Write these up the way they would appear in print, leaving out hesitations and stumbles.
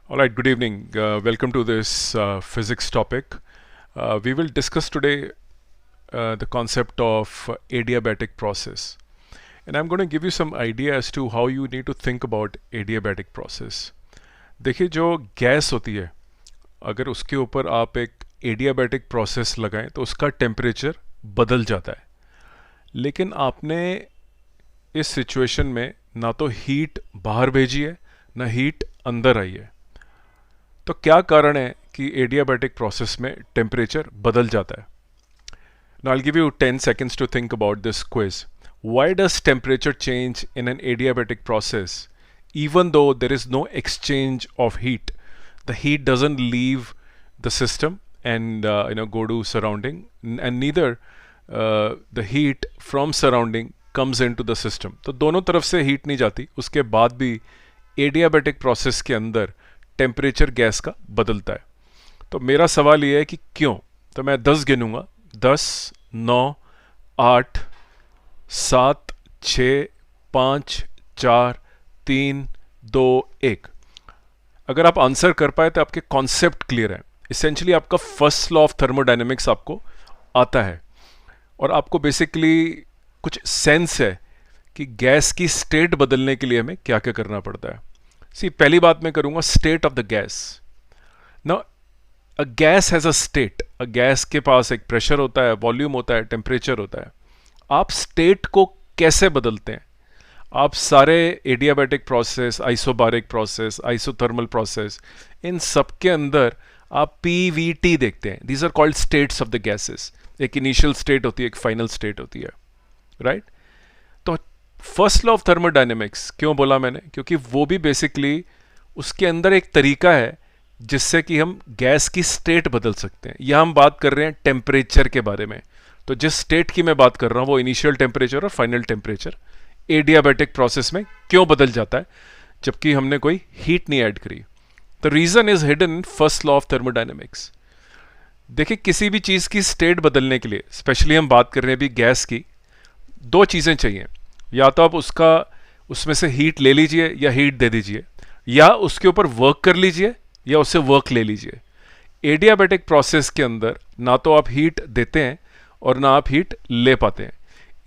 All right, good evening. Welcome to this physics topic. We will discuss today the concept of adiabatic process. And I'm going to give you some idea as to how you need to think about adiabatic process. देखिए जो gas होती है अगर उसके ऊपर आप एक adiabatic process लगाएं तो उसका टेम्परेचर बदल जाता है लेकिन आपने इस सिचुएशन में ना तो हीट बाहर भेजी है ना हीट अंदर आई है तो क्या कारण है कि एडियाबैटिक प्रोसेस में टेम्परेचर बदल जाता है Now I'll give you 10 seconds to think about this quiz. Why does temperature change in an adiabatic process even though there is no exchange of heat? The heat doesn't leave the system and go to surrounding and neither the heat from surrounding comes into the system. तो दोनों तरफ से heat नहीं जाती उसके बाद भी adiabatic process के अंदर टेम्परेचर गैस का बदलता है तो मेरा सवाल ये है कि क्यों तो मैं 10 गिनूंगा 10 9 8 7 6 5 4 3 2 1 अगर आप आंसर कर पाए तो आपके कॉन्सेप्ट क्लियर है इसेंशली आपका फर्स्ट लॉ ऑफ थर्मोडायनेमिक्स आपको आता है और आपको बेसिकली कुछ सेंस है कि गैस की स्टेट बदलने के लिए हमें क्या क्या करना पड़ता है सी पहली बात मैं करूंगा स्टेट ऑफ द गैस ना a gas has a state a gas के पास एक प्रेशर होता है वॉल्यूम होता है टेम्परेचर होता है आप स्टेट को कैसे बदलते हैं आप सारे adiabatic process isobaric process isothermal process इन सब के अंदर आप पीवीटी देखते हैं these are called states of the gases एक इनिशियल स्टेट होती है एक फाइनल स्टेट होती है राइट तो फर्स्ट लॉ ऑफ थर्मोडायनेमिक्स क्यों बोला मैंने क्योंकि वो भी बेसिकली उसके अंदर एक तरीका है जिससे कि हम गैस की स्टेट बदल सकते हैं यह हम बात कर रहे हैं टेम्परेचर के बारे में तो जिस स्टेट की मैं बात कर रहा हूं वो इनिशियल टेम्परेचर और फाइनल टेम्परेचर एडियाबैटिक प्रोसेस में क्यों बदल जाता है जबकि हमने कोई हीट नहीं ऐड करी the reason is hidden in first law of thermodynamics देखिए किसी भी चीज़ की स्टेट बदलने के लिए स्पेशली हम बात कर रहे हैं अभी गैस की दो चीज़ें चाहिए या तो आप उसमें से हीट ले लीजिए या हीट दे दीजिए या उसके ऊपर वर्क कर लीजिए या उससे वर्क ले लीजिए एडियाबैटिक प्रोसेस के अंदर ना तो आप हीट देते हैं और ना आप हीट ले पाते हैं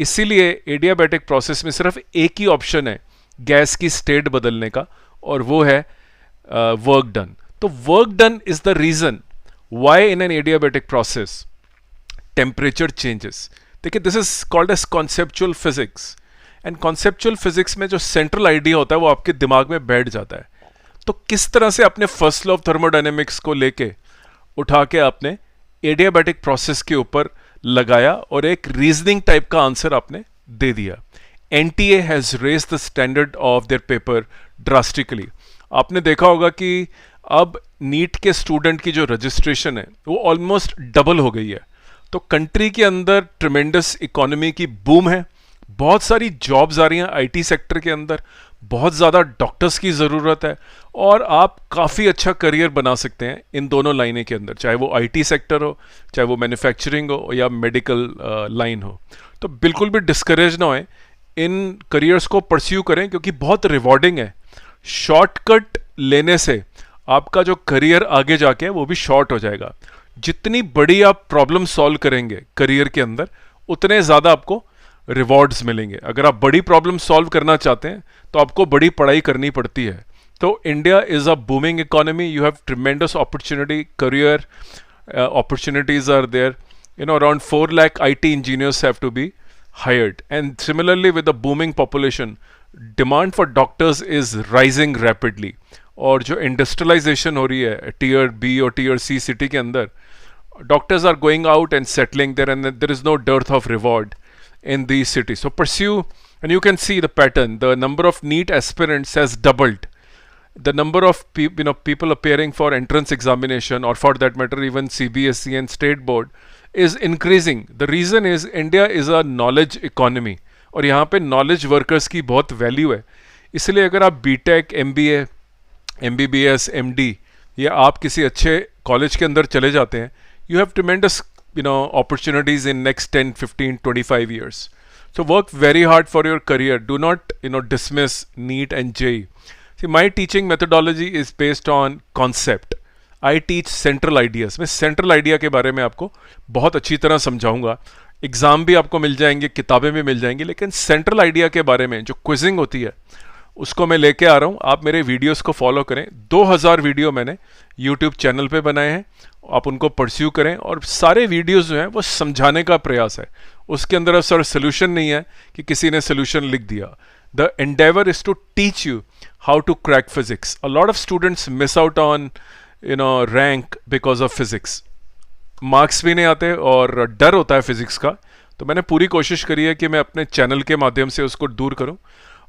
इसीलिए एडियाबैटिक प्रोसेस में सिर्फ एक ही ऑप्शन है गैस की स्टेट बदलने का और वो है वर्क डन तो work done is the reason why in an adiabatic process temperature changes देखिए this is called as conceptual physics and conceptual physics में जो सेंट्रल आइडिया होता है वो आपके दिमाग में बैठ जाता है तो किस तरह से आपने फर्स्ट लॉ ऑफ थर्मोडायनेमिक्स को लेके उठा के आपने एडियाबैटिक प्रोसेस के ऊपर लगाया और एक रीजनिंग टाइप का आंसर आपने दे दिया NTA has raised the standard of their paper drastically आपने देखा होगा कि अब नीट के स्टूडेंट की जो रजिस्ट्रेशन है वो ऑलमोस्ट डबल हो गई है तो कंट्री के अंदर ट्रिमेंडस इकोनॉमी की बूम है बहुत सारी जॉब्स आ रही हैं आईटी सेक्टर के अंदर बहुत ज़्यादा डॉक्टर्स की ज़रूरत है और आप काफ़ी अच्छा करियर बना सकते हैं इन दोनों लाइनें के अंदर चाहे वो आईटी सेक्टर हो चाहे वो मैन्युफैक्चरिंग हो या मेडिकल लाइन हो तो बिल्कुल भी डिस्करेज ना होए इन करियर्स को परस्यू करें क्योंकि बहुत रिवॉर्डिंग है शॉर्टकट लेने से आपका जो करियर आगे जाके है वो भी शॉर्ट हो जाएगा जितनी बड़ी आप प्रॉब्लम सॉल्व करेंगे करियर के अंदर उतने ज़्यादा आपको रिवॉर्ड्स मिलेंगे अगर आप बड़ी प्रॉब्लम सॉल्व करना चाहते हैं तो आपको बड़ी पढ़ाई करनी पड़ती है तो India is a booming economy you have tremendous opportunity career opportunities are there around 4 lakh IT engineers have to be hired and similarly with the booming population demand for doctors is rising rapidly और जो industrialisation हो रही है tier B और tier सी city के अंदर doctors are going out and settling there and there is no dearth of reward in these cities so pursue and you can see the pattern the number of NEET aspirants has doubled the number of people appearing for entrance examination or for that matter even CBSE and state board is increasing the reason is India is a knowledge economy और यहाँ पे knowledge workers की बहुत value है इसलिए अगर आप BTech MBA MBBS MD या आप किसी अच्छे कॉलेज के अंदर चले जाते हैं you have tremendous opportunities in next 10 15 25 years so work very hard for your career do not dismiss NEET and JEE See, my teaching methodology is based on concept. I teach central ideas. मैं central idea के बारे में आपको बहुत अच्छी तरह समझाऊंगा. Exam भी आपको मिल जाएंगे, किताबें भी मिल जाएंगी, लेकिन सेंट्रल आइडिया के बारे में जो क्विजिंग होती है उसको मैं लेके आ रहा हूँ. आप मेरे वीडियोस को फॉलो करें. 2000 वीडियो मैंने यूट्यूब चैनल पे बनाए हैं. आप उनको परस्यू करें और सारे वीडियोस जो हैं वो समझाने का प्रयास है. उसके अंदर सर सोल्यूशन नहीं है कि किसी ने सोल्यूशन लिख दिया. The Endeavour is to teach you how to crack physics. A lot of students miss out on rank because of physics. Marks भी नहीं आते और डर होता है फिजिक्स का. तो मैंने पूरी कोशिश करी है कि मैं अपने चैनल के माध्यम से उसको दूर करूं.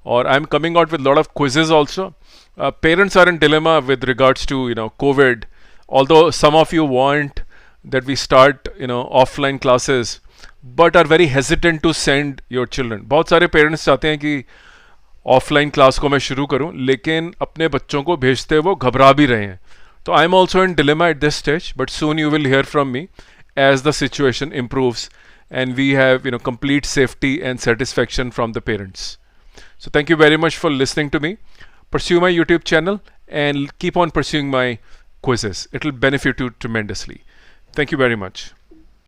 और I am coming out with lot of quizzes also. Parents are in dilemma with regards to Covid. Although some of you want that we start offline classes but are very hesitant to send your children. बहुत सारे parents चाहते हैं कि offline class को मैं शुरू करूं, लेकिन अपने बच्चों को भेजते वो घबरा भी रहे हैं. तो I am also in dilemma at this stage, but soon you will hear from me as the situation improves and we have complete safety and satisfaction from the parents. So thank you very much for listening to me. Pursue my YouTube channel and keep on pursuing my quizzes. It will benefit you tremendously. Thank you very much.